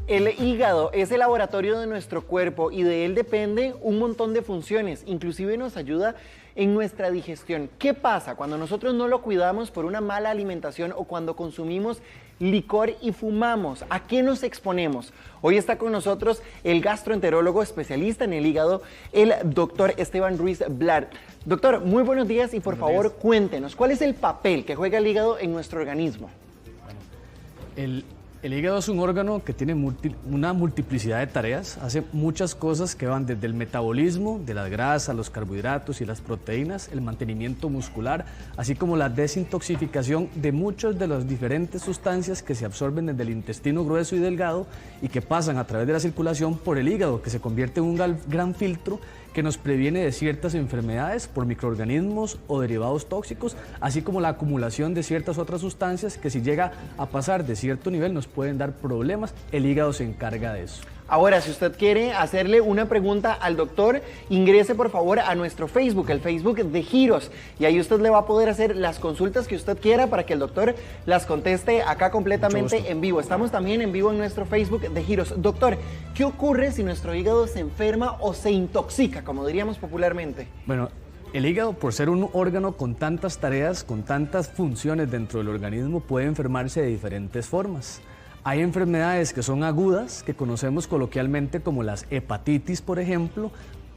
El hígado es el laboratorio de nuestro cuerpo y de él depende un montón de funciones, inclusive nos ayuda en nuestra digestión. ¿Qué pasa cuando nosotros no lo cuidamos por una mala alimentación o cuando consumimos licor y fumamos? ¿A qué nos exponemos? Hoy está con nosotros el gastroenterólogo especialista en el hígado, el doctor Esteban Ruiz Blar. Doctor, muy buenos días y por favor cuéntenos, ¿cuál es el papel que juega el hígado en nuestro organismo? El hígado es un órgano que tiene una multiplicidad de tareas, hace muchas cosas que van desde el metabolismo de las grasas, los carbohidratos y las proteínas, el mantenimiento muscular, así como la desintoxicación de muchas de las diferentes sustancias que se absorben desde el intestino grueso y delgado y que pasan a través de la circulación por el hígado, que se convierte en un gran filtro que nos previene de ciertas enfermedades por microorganismos o derivados tóxicos, así como la acumulación de ciertas otras sustancias que si llega a pasar de cierto nivel nos pueden dar problemas. El hígado se encarga de eso. Ahora, si usted quiere hacerle una pregunta al doctor, ingrese por favor a nuestro Facebook, el Facebook de Giros, y ahí usted le va a poder hacer las consultas que usted quiera para que el doctor las conteste acá completamente en vivo. Estamos también en vivo en nuestro Facebook de Giros. Doctor, ¿qué ocurre si nuestro hígado se enferma o se intoxica, como diríamos popularmente? Bueno, el hígado, por ser un órgano con tantas tareas, con tantas funciones dentro del organismo, puede enfermarse de diferentes formas. Hay enfermedades que son agudas, que conocemos coloquialmente como las hepatitis, por ejemplo.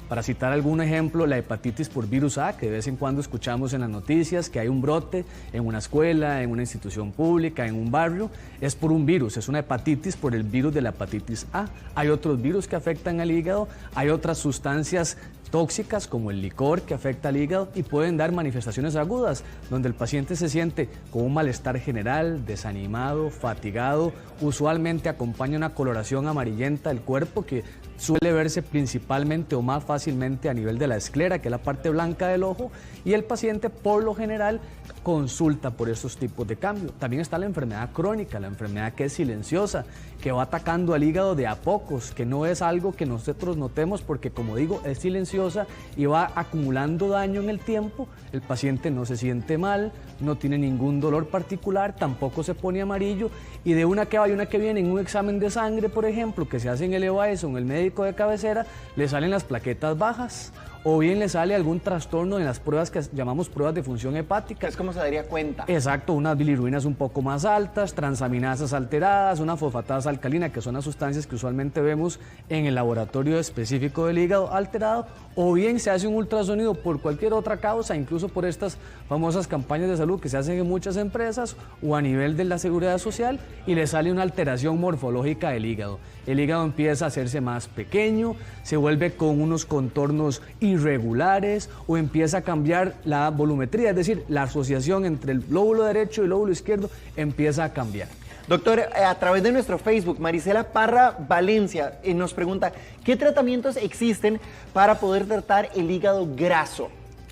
Para citar algún ejemplo, la hepatitis por virus A, que de vez en cuando escuchamos en las noticias, que hay un brote en una escuela, en una institución pública, en un barrio, es por un virus, es una hepatitis por el virus de la hepatitis A. Hay otros virus que afectan al hígado, hay otras sustancias tóxicas como el licor que afecta al hígado y pueden dar manifestaciones agudas, donde el paciente se siente con un malestar general, desanimado, fatigado, usualmente acompaña una coloración amarillenta del cuerpo que suele verse principalmente o más fácilmente a nivel de la esclera, que es la parte blanca del ojo, y el paciente por lo general consulta por estos tipos de cambios. También está la enfermedad crónica, la enfermedad que es silenciosa, que va atacando al hígado de a pocos, que no es algo que nosotros notemos porque, como digo, es silenciosa y va acumulando daño en el tiempo. El paciente no se siente mal, no tiene ningún dolor particular, tampoco se pone amarillo, y de una que va y una que viene en un examen de sangre, por ejemplo, que se hace en el EVAES o en el médico de cabecera, le salen las plaquetas bajas, o bien le sale algún trastorno en las pruebas que llamamos pruebas de función hepática. Es como se daría cuenta. Exacto, unas bilirrubinas un poco más altas, transaminasas alteradas, una fosfatasa alcalina, que son las sustancias que usualmente vemos en el laboratorio específico del hígado alterado, o bien se hace un ultrasonido por cualquier otra causa, incluso por estas famosas campañas de salud que se hacen en muchas empresas o a nivel de la seguridad social, y le sale una alteración morfológica del hígado. El hígado empieza a hacerse más pequeño, se vuelve con unos contornos irregulares o empieza a cambiar la volumetría, es decir, la asociación entre el lóbulo derecho y el lóbulo izquierdo empieza a cambiar. Doctor, a través de nuestro Facebook, Marisela Parra Valencia nos pregunta, ¿qué tratamientos existen para poder tratar el hígado graso?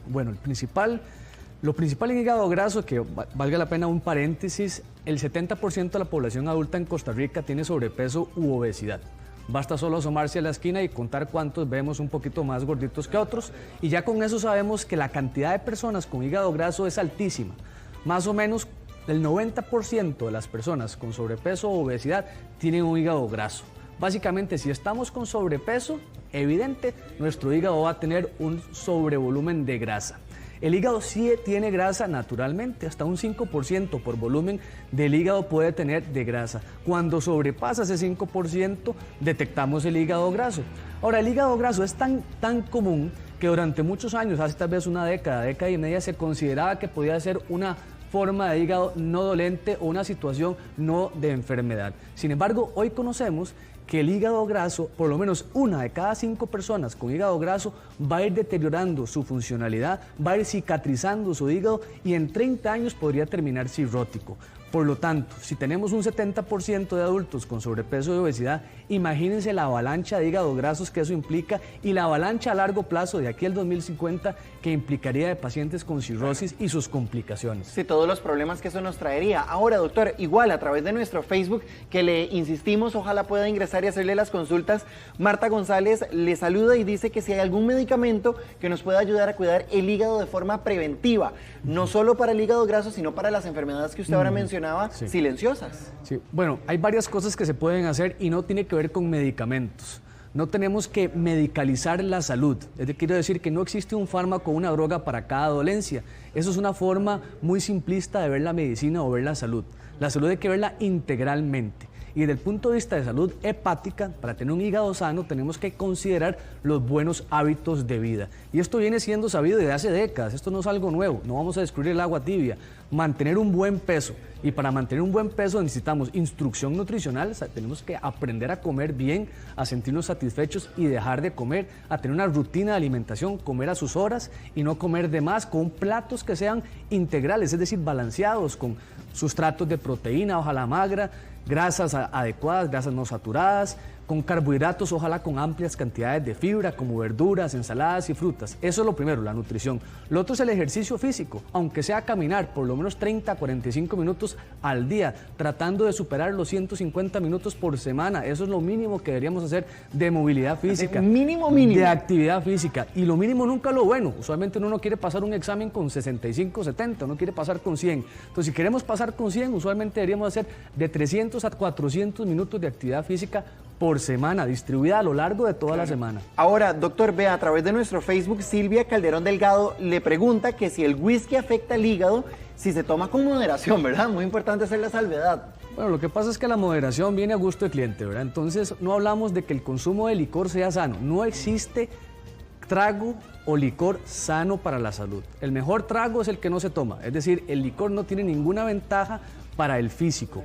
Bueno, lo principal en hígado graso, que valga la pena un paréntesis, el 70% de la población adulta en Costa Rica tiene sobrepeso u obesidad. Basta solo asomarse a la esquina y contar cuántos vemos un poquito más gorditos que otros, y ya con eso sabemos que la cantidad de personas con hígado graso es altísima. Más o menos el 90% de las personas con sobrepeso o obesidad tienen un hígado graso. Básicamente, si estamos con sobrepeso, evidente, nuestro hígado va a tener un sobrevolumen de grasa. El hígado sí tiene grasa naturalmente, hasta un 5% por volumen del hígado puede tener de grasa. Cuando sobrepasa ese 5%, detectamos el hígado graso. Ahora, el hígado graso es tan común que durante muchos años, hace tal vez una década y media, se consideraba que podía ser una forma de hígado no dolente o una situación no de enfermedad. Sin embargo, hoy conocemos que el hígado graso, por lo menos una de cada 5 personas con hígado graso, va a ir deteriorando su funcionalidad, va a ir cicatrizando su hígado y en 30 años podría terminar cirrótico. Por lo tanto, si tenemos un 70% de adultos con sobrepeso y obesidad, imagínense la avalancha de hígado grasos que eso implica y la avalancha a largo plazo de aquí al 2050 que implicaría de pacientes con cirrosis y sus complicaciones. Sí, todos los problemas que eso nos traería. Ahora, doctor, igual a través de nuestro Facebook, que le insistimos, ojalá pueda ingresar y hacerle las consultas, Marta González le saluda y dice que si hay algún medicamento que nos pueda ayudar a cuidar el hígado de forma preventiva, no solo para el hígado graso, sino para las enfermedades que usted ahora mencionaba, mencionaba, Sí. silenciosas. Sí, bueno, hay varias cosas que se pueden hacer y no tiene que ver con medicamentos. No tenemos que medicalizar la salud. Quiero decir que no existe un fármaco o una droga para cada dolencia. Eso es una forma muy simplista de ver la medicina o ver la salud. La salud hay que verla integralmente. Y desde el punto de vista de salud hepática, para tener un hígado sano, tenemos que considerar los buenos hábitos de vida. Y esto viene siendo sabido desde hace décadas, esto no es algo nuevo, no vamos a descubrir el agua tibia. Mantener un buen peso. Y para mantener un buen peso necesitamos instrucción nutricional, o sea, tenemos que aprender a comer bien, a sentirnos satisfechos y dejar de comer, a tener una rutina de alimentación, comer a sus horas y no comer de más, con platos que sean integrales, es decir, balanceados, con sustratos de proteína, ojalá magra, grasas adecuadas, grasas no saturadas, con carbohidratos, ojalá con amplias cantidades de fibra, como verduras, ensaladas y frutas. Eso es lo primero, la nutrición. Lo otro es el ejercicio físico, aunque sea caminar por lo menos 30 a 45 minutos al día, tratando de superar los 150 minutos por semana. Eso es lo mínimo que deberíamos hacer de movilidad física. Mínimo. De actividad física. Y lo mínimo nunca lo bueno. Usualmente uno no quiere pasar un examen con 65, 70, uno quiere pasar con 100. Entonces, si queremos pasar con 100, usualmente deberíamos hacer de 300 a 400 minutos de actividad física por semana, distribuida a lo largo de toda la semana. Ahora, doctor, vea, a través de nuestro Facebook, Silvia Calderón Delgado le pregunta que si el whisky afecta el hígado, si se toma con moderación, ¿verdad? Muy importante hacer la salvedad. Bueno, lo que pasa es que la moderación viene a gusto del cliente, ¿verdad? Entonces, no hablamos de que el consumo de licor sea sano. No existe trago o licor sano para la salud. El mejor trago es el que no se toma. Es decir, el licor no tiene ninguna ventaja para el físico.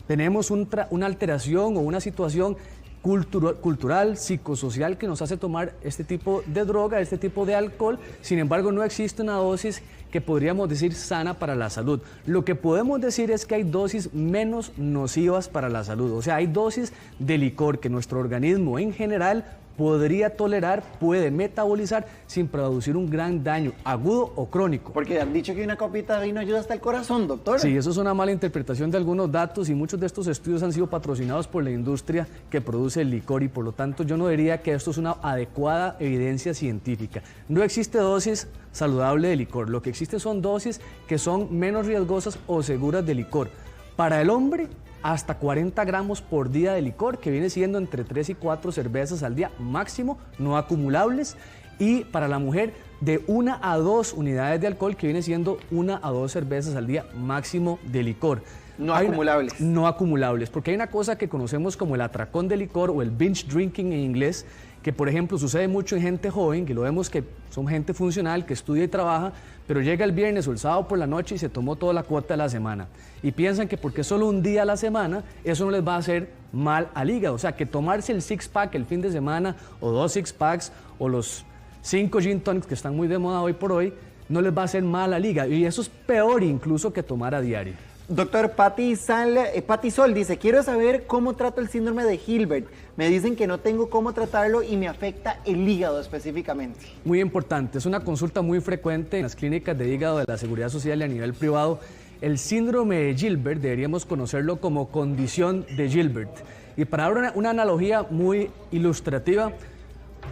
Tenemos una alteración o una situación cultural, psicosocial que nos hace tomar este tipo de droga, este tipo de alcohol. Sin embargo, no existe una dosis que podríamos decir sana para la salud. Lo que podemos decir es que hay dosis menos nocivas para la salud. O sea, hay dosis de licor que nuestro organismo en general podría tolerar, puede metabolizar sin producir un gran daño agudo o crónico. Porque han dicho que una copita de vino ayuda hasta el corazón, doctor. Sí, eso es una mala interpretación de algunos datos y muchos de estos estudios han sido patrocinados por la industria que produce el licor y por lo tanto yo no diría que esto es una adecuada evidencia científica. No existe dosis saludable de licor, lo que existe son dosis que son menos riesgosas o seguras de licor. Para el hombre, hasta 40 gramos por día de licor, que viene siendo entre 3 y 4 cervezas al día máximo, no acumulables. Y para la mujer, de 1 a 2 unidades de alcohol, que viene siendo 1 a 2 cervezas al día máximo de licor. No acumulables. No acumulables, porque hay una cosa que conocemos como el atracón de licor o el binge drinking en inglés, que por ejemplo sucede mucho en gente joven, que lo vemos que son gente funcional, que estudia y trabaja, pero llega el viernes o el sábado por la noche y se tomó toda la cuota de la semana. Y piensan que porque solo un día a la semana, eso no les va a hacer mal al hígado. O sea, que tomarse el six-pack el fin de semana, o 2 six-packs, o los 5 gin tonics que están muy de moda hoy por hoy, no les va a hacer mal al hígado. Y eso es peor incluso que tomar a diario. Doctor, Patti Sol dice, quiero saber cómo trato el síndrome de Gilbert. Me dicen que no tengo cómo tratarlo y me afecta el hígado específicamente. Muy importante, es una consulta muy frecuente en las clínicas de hígado de la Seguridad Social y a nivel privado. El síndrome de Gilbert deberíamos conocerlo como condición de Gilbert. Y para dar una analogía muy ilustrativa,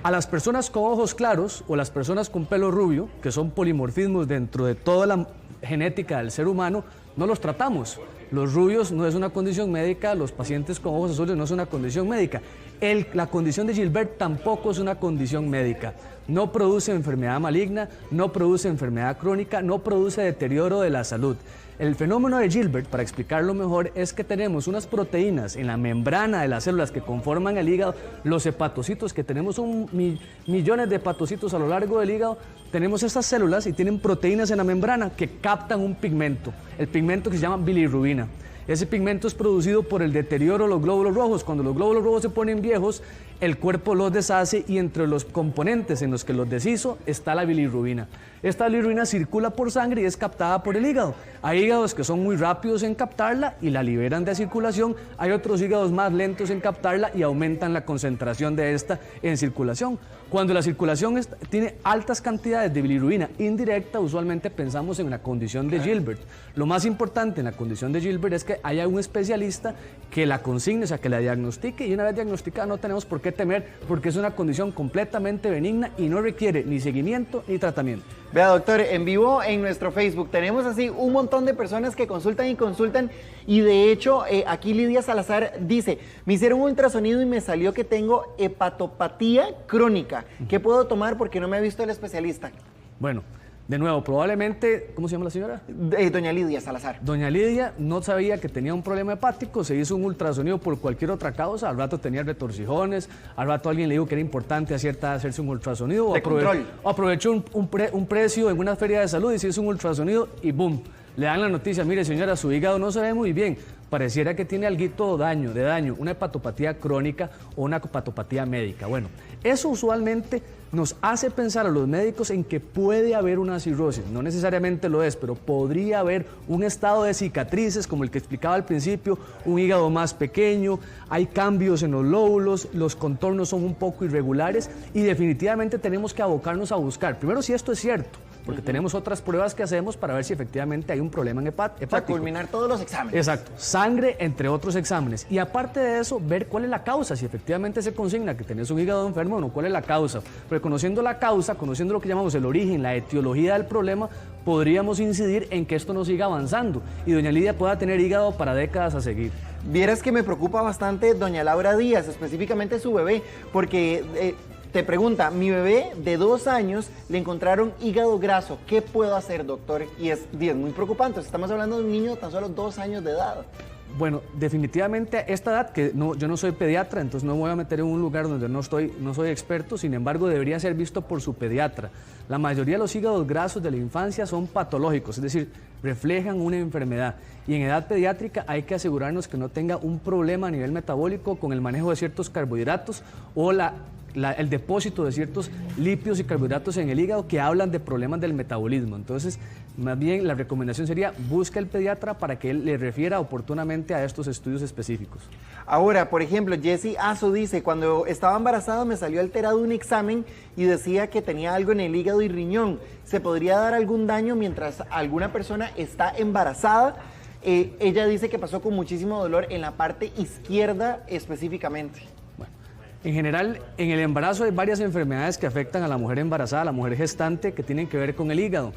a las personas con ojos claros o las personas con pelo rubio, que son polimorfismos dentro de toda la genética del ser humano, no los tratamos. Los rubios no es una condición médica, los pacientes con ojos azules no es una condición médica. La condición de Gilbert tampoco es una condición médica. No produce enfermedad maligna, no produce enfermedad crónica, no produce deterioro de la salud. El fenómeno de Gilbert, para explicarlo mejor, es que tenemos unas proteínas en la membrana de las células que conforman el hígado, los hepatocitos, que tenemos millones de hepatocitos a lo largo del hígado, tenemos estas células y tienen proteínas en la membrana que captan un pigmento, el pigmento que se llama bilirrubina. Ese pigmento es producido por el deterioro de los glóbulos rojos. Cuando los glóbulos rojos se ponen viejos, el cuerpo los deshace y entre los componentes en los que los deshizo está la bilirrubina. Esta bilirrubina circula por sangre y es captada por el hígado. Hay hígados que son muy rápidos en captarla y la liberan de circulación. Hay otros hígados más lentos en captarla y aumentan la concentración de esta en circulación. Cuando la circulación tiene altas cantidades de bilirrubina indirecta, usualmente pensamos en la condición de Gilbert. Lo más importante en la condición de Gilbert es que haya un especialista que la consigne, o sea, que la diagnostique, y una vez diagnosticada no tenemos por qué temer, porque es una condición completamente benigna y no requiere ni seguimiento ni tratamiento. Vea, doctor, en vivo en nuestro Facebook tenemos así un montón de personas que consultan y de hecho aquí Lidia Salazar dice, me hicieron un ultrasonido y me salió que tengo hepatopatía crónica. ¿Qué puedo tomar porque no me ha visto el especialista? Bueno, de nuevo, probablemente, ¿cómo se llama la señora? Doña Lidia Salazar. Doña Lidia no sabía que tenía un problema hepático, se hizo un ultrasonido por cualquier otra causa, al rato tenía retorcijones, al rato alguien le dijo que era importante a cierta edad hacerse un ultrasonido, o aprovechó un precio en una feria de salud y se hizo un ultrasonido y ¡boom! Le dan la noticia, mire señora, su hígado no se ve muy bien, pareciera que tiene alguito de daño, una hepatopatía crónica o una hepatopatía médica. Bueno, eso usualmente nos hace pensar a los médicos en que puede haber una cirrosis, no necesariamente lo es, pero podría haber un estado de cicatrices como el que explicaba al principio, un hígado más pequeño, hay cambios en los lóbulos, los contornos son un poco irregulares y definitivamente tenemos que abocarnos a buscar, primero si esto es cierto, porque tenemos otras pruebas que hacemos para ver si efectivamente hay un problema hepático. O sea, culminar todos los exámenes. Exacto, sangre entre otros exámenes. Y aparte de eso, ver cuál es la causa, si efectivamente se consigna que tenés un hígado enfermo o no, cuál es la causa. Porque conociendo la causa, conociendo lo que llamamos el origen, la etiología del problema, podríamos incidir en que esto no siga avanzando y doña Lidia pueda tener hígado para décadas a seguir. Vieras que me preocupa bastante doña Laura Díaz, específicamente su bebé, porque... te pregunta, mi bebé de 2 años le encontraron hígado graso, ¿qué puedo hacer, doctor? Y es muy preocupante, estamos hablando de un niño de tan solo 2 años de edad. Bueno, definitivamente a esta edad, que yo no soy pediatra, entonces no me voy a meter en un lugar donde no soy experto, sin embargo debería ser visto por su pediatra. La mayoría de los hígados grasos de la infancia son patológicos, es decir, reflejan una enfermedad. Y en edad pediátrica hay que asegurarnos que no tenga un problema a nivel metabólico con el manejo de ciertos carbohidratos o el depósito de ciertos lípidos y carbohidratos en el hígado que hablan de problemas del metabolismo. Entonces, más bien la recomendación sería busca al pediatra para que él le refiera oportunamente a estos estudios específicos. Ahora, por ejemplo, Jessie Azo dice, cuando estaba embarazada me salió alterado un examen y decía que tenía algo en el hígado y riñón. ¿Se podría dar algún daño mientras alguna persona está embarazada? Ella dice que pasó con muchísimo dolor en la parte izquierda específicamente. En general, en el embarazo hay varias enfermedades que afectan a la mujer embarazada, a la mujer gestante, que tienen que ver con el hígado.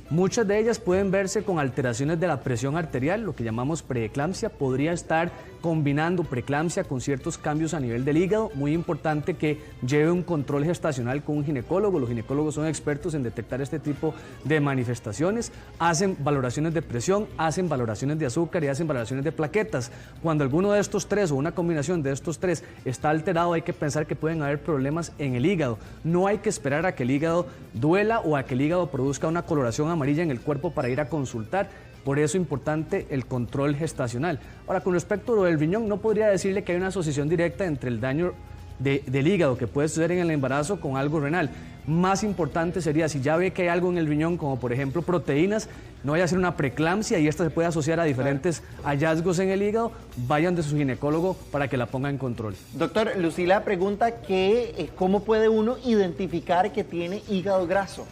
Muchas de ellas pueden verse con alteraciones de la presión arterial, lo que llamamos preeclampsia. Podría estar combinando preeclampsia con ciertos cambios a nivel del hígado. Muy importante que lleve un control gestacional con un ginecólogo. Los ginecólogos son expertos en detectar este tipo de manifestaciones. Hacen valoraciones de presión, hacen valoraciones de azúcar y hacen valoraciones de plaquetas. Cuando alguno de estos tres o una combinación de estos tres está alterado, hay que pensar que pueden haber problemas en el hígado. No hay que esperar a que el hígado duela o a que el hígado produzca una coloración amarilla en el cuerpo para ir a consultar. Por eso es importante el control gestacional. Ahora, con respecto a lo del riñón, no podría decirle que hay una asociación directa entre el daño del hígado que puede suceder en el embarazo con algo renal. Más importante sería, si ya ve que hay algo en el riñón, como por ejemplo proteínas, no vaya a ser una preeclampsia y esta se puede asociar a diferentes hallazgos en el hígado, vayan de su ginecólogo para que la ponga en control. Doctor, Lucila pregunta que cómo puede uno identificar que tiene hígado graso.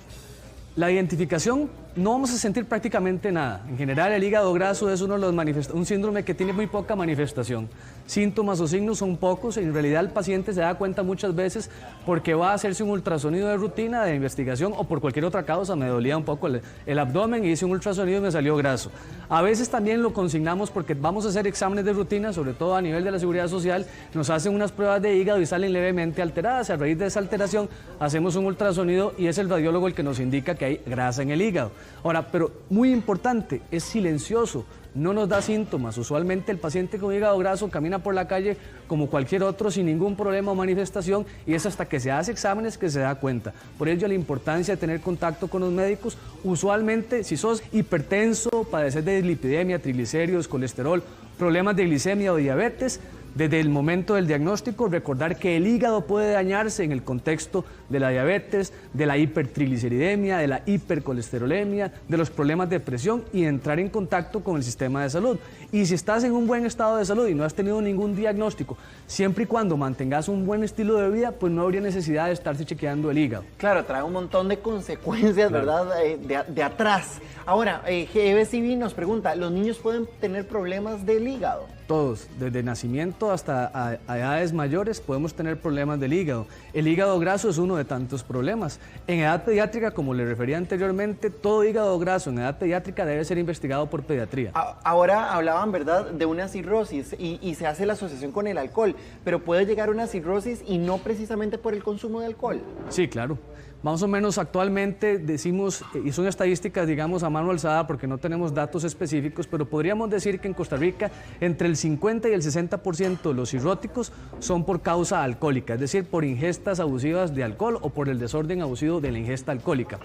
La identificación, no vamos a sentir prácticamente nada. En general, el hígado graso es un síndrome que tiene muy poca manifestación. Síntomas o signos son pocos. En realidad, el paciente se da cuenta muchas veces porque va a hacerse un ultrasonido de rutina, de investigación o por cualquier otra causa. Me dolía un poco el abdomen y hice un ultrasonido y me salió graso. A veces también lo consignamos porque vamos a hacer exámenes de rutina, sobre todo a nivel de la Seguridad Social. Nos hacen unas pruebas de hígado y salen levemente alteradas. A raíz de esa alteración, hacemos un ultrasonido y es el radiólogo el que nos indica que hay grasa en el hígado. Ahora, pero muy importante, es silencioso, no nos da síntomas. Usualmente el paciente con hígado graso camina por la calle como cualquier otro sin ningún problema o manifestación y es hasta que se hace exámenes que se da cuenta. Por ello la importancia de tener contacto con los médicos. Usualmente si sos hipertenso, padeces de dislipidemia, triglicéridos, colesterol, problemas de glicemia o diabetes, Desde el momento del diagnóstico, recordar que el hígado puede dañarse en el contexto de la diabetes, de la hipertrigliceridemia, de la hipercolesterolemia, de los problemas de presión y entrar en contacto con el sistema de salud. Y si estás en un buen estado de salud y no has tenido ningún diagnóstico, siempre y cuando mantengas un buen estilo de vida, pues no habría necesidad de estarse chequeando el hígado. Claro, trae un montón de consecuencias, ¿verdad? De atrás. Ahora, GBCB nos pregunta, ¿los niños pueden tener problemas del hígado? Todos, desde nacimiento hasta a edades mayores, podemos tener problemas del hígado. El hígado graso es uno de tantos problemas. En edad pediátrica, como le refería anteriormente, todo hígado graso en edad pediátrica debe ser investigado por pediatría. Ahora hablaban, ¿verdad?, de una cirrosis y se hace la asociación con el alcohol, pero puede llegar una cirrosis y no precisamente por el consumo de alcohol. Sí, claro. Más o menos actualmente decimos, y son estadísticas, digamos, a mano alzada porque no tenemos datos específicos, pero podríamos decir que en Costa Rica entre el 50 y el 60% de los cirróticos son por causa alcohólica, es decir, por ingestas abusivas de alcohol o por el desorden abusivo de la ingesta alcohólica.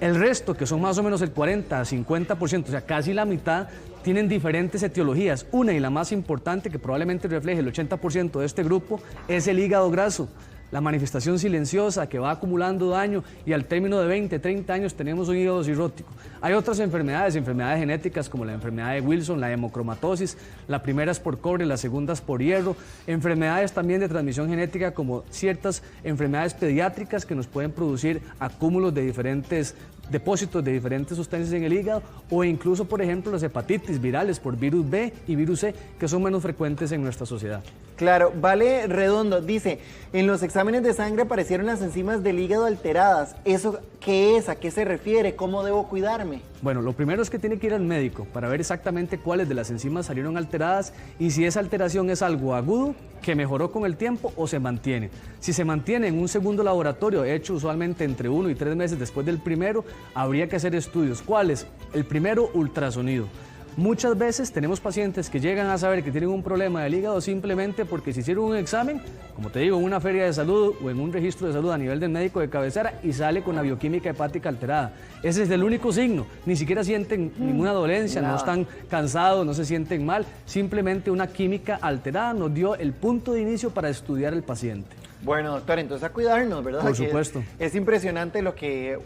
El resto, que son más o menos el 40 a 50%, o sea, casi la mitad, tienen diferentes etiologías. Una y la más importante, que probablemente refleje el 80% de este grupo, es el hígado graso. La manifestación silenciosa que va acumulando daño y al término de 20, 30 años tenemos un hígado cirrótico. Hay otras enfermedades genéticas como la enfermedad de Wilson, la hemocromatosis, la primera es por cobre, la segunda es por hierro, enfermedades también de transmisión genética como ciertas enfermedades pediátricas que nos pueden producir acúmulos de diferentes depósitos de diferentes sustancias en el hígado o incluso, por ejemplo, las hepatitis virales por virus B y virus C, que son menos frecuentes en nuestra sociedad. Claro, Vale Redondo dice, en los exámenes de sangre aparecieron las enzimas del hígado alteradas. ¿Eso qué es? ¿A qué se refiere? ¿Cómo debo cuidarme? Bueno, lo primero es que tiene que ir al médico para ver exactamente cuáles de las enzimas salieron alteradas y si esa alteración es algo agudo, que mejoró con el tiempo o se mantiene. Si se mantiene en un segundo laboratorio, hecho usualmente entre 1 y 3 meses después del primero, habría que hacer estudios. ¿Cuáles? El primero, ultrasonido. Muchas veces tenemos pacientes que llegan a saber que tienen un problema del hígado simplemente porque se hicieron un examen, como te digo, en una feria de salud o en un registro de salud a nivel del médico de cabecera y sale con la bioquímica hepática alterada. Ese es el único signo, ni siquiera sienten ninguna dolencia, no están cansados, no se sienten mal, simplemente una química alterada nos dio el punto de inicio para estudiar el paciente. Bueno, doctor, entonces a cuidarnos, ¿verdad? Por supuesto. Es impresionante lo que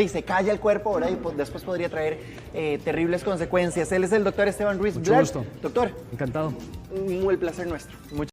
se calla el cuerpo, ¿verdad? Y después podría traer terribles consecuencias. Él es el doctor Esteban Ruiz. Mucho gusto. Doctor. Encantado. El placer nuestro.